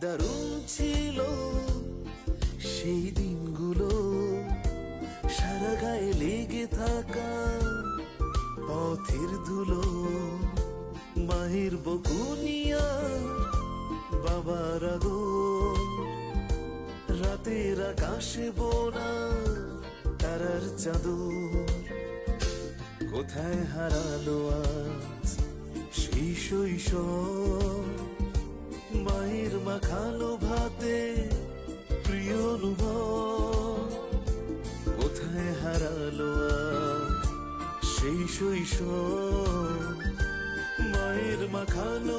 দারুণ ছিল সেই দিনগুলো, সারা গায়ে লেগে থাকা পথের ধুলো, মায়ের বকুনিয়া বাবার আদর, রাতের আকাশে বোনা তারার চাদর। কোথায় হারালো আজ সেই শৈশব, মায়ের মাখানো ভাতে প্রিয় অনুভব। কোথায় হারালো আজ সেই শৈশব, মায়ের মাখানো